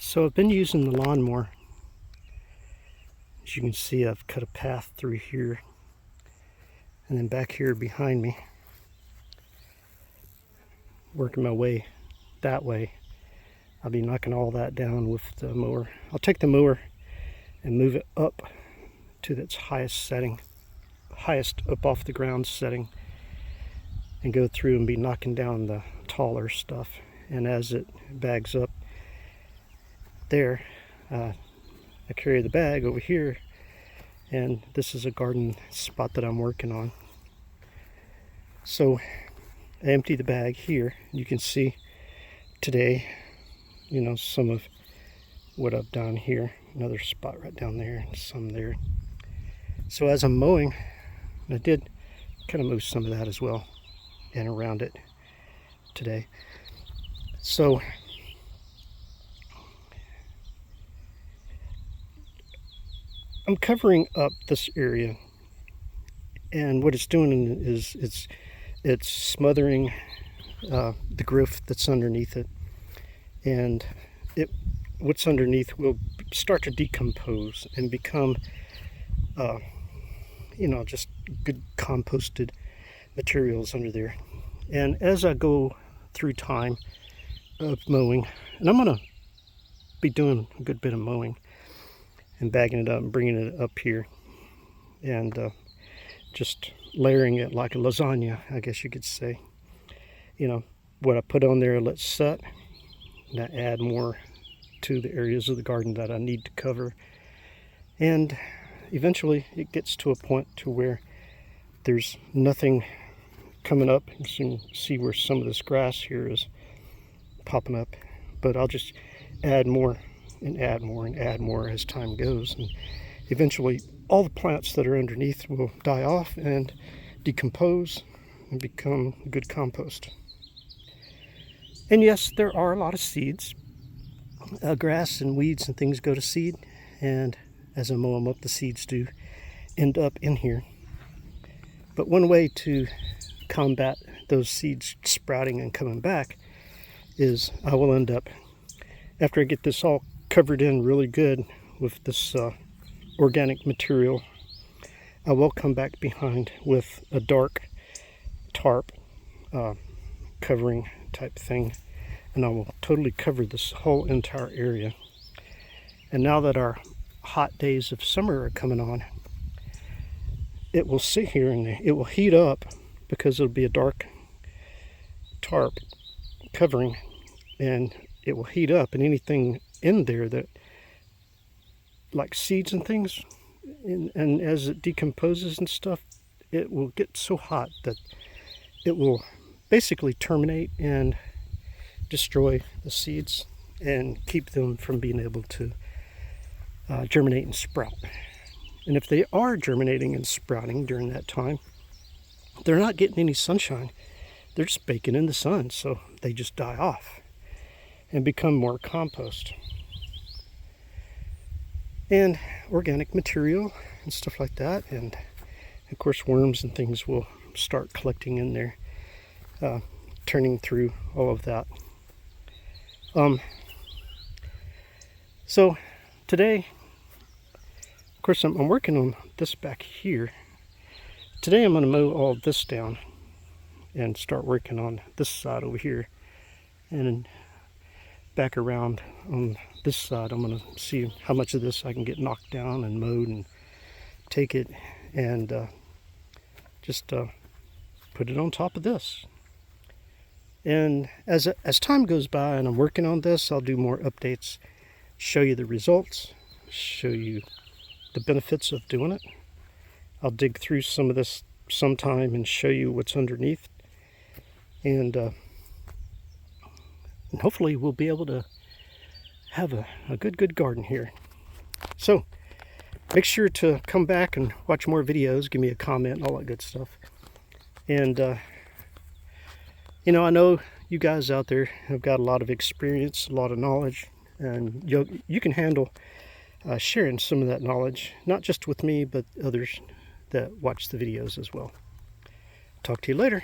So I've been using the lawnmower. As you can see, I've cut a path through here and then back here behind me, working my way that way. I'll be knocking all that down with the mower. I'll take the mower and move it up to its highest setting, highest up off the ground setting, and go through and be knocking down the taller stuff. And as it bags up there, I carry the bag over here, and this is a garden spot that I'm working on. So I empty the bag here. You can see today, some of what I've done here. Another spot right down there and some there. So as I'm mowing, I did kind of move some of that as well and around it today. So I'm covering up this area, and what it's doing is it's smothering the growth that's underneath it, and what's underneath will start to decompose and become just good composted materials under there. And as I go through time of mowing, and I'm going to be doing a good bit of mowing and bagging it up and bringing it up here and just layering it like a lasagna, I guess you could say. What I put on there, let set, and I add more to the areas of the garden that I need to cover. And eventually it gets to a point to where there's nothing coming up. You can see where some of this grass here is popping up, but I'll just add more and add more and add more as time goes, and eventually all the plants that are underneath will die off and decompose and become good compost. And yes, there are a lot of seeds. Grass and weeds and things go to seed, and as I mow them up, the seeds do end up in here. But one way to combat those seeds sprouting and coming back is I will end up, after I get this all covered in really good with this organic material, I will come back behind with a dark tarp covering type thing, and I will totally cover this whole entire area. And now that our hot days of summer are coming on, it will sit here and it will heat up because it'll be a dark tarp covering, and it will heat up, and anything in there that like seeds and things, and as it decomposes and stuff, it will get so hot that it will basically terminate and destroy the seeds and keep them from being able to germinate and sprout. And if they are germinating and sprouting during that time, they're not getting any sunshine. They're just baking in the sun, so they just die off and become more compost and organic material and stuff like that. And of course worms and things will start collecting in there, turning through all of that. So today, of course, I'm working on this back here. Today I'm going to mow all this down and start working on this side over here, and back around on this side I'm going to see how much of this I can get knocked down and mowed, and take it and just put it on top of this. And as time goes by and I'm working on this, I'll do more updates, show you the results, show you the benefits of doing it. I'll dig through some of this sometime and show you what's underneath, and hopefully we'll be able to have a good garden here. So make sure to come back and watch more videos, give me a comment and all that good stuff. And I know you guys out there have got a lot of experience, a lot of knowledge, and you can handle sharing some of that knowledge, not just with me, but others that watch the videos as well. Talk to you later.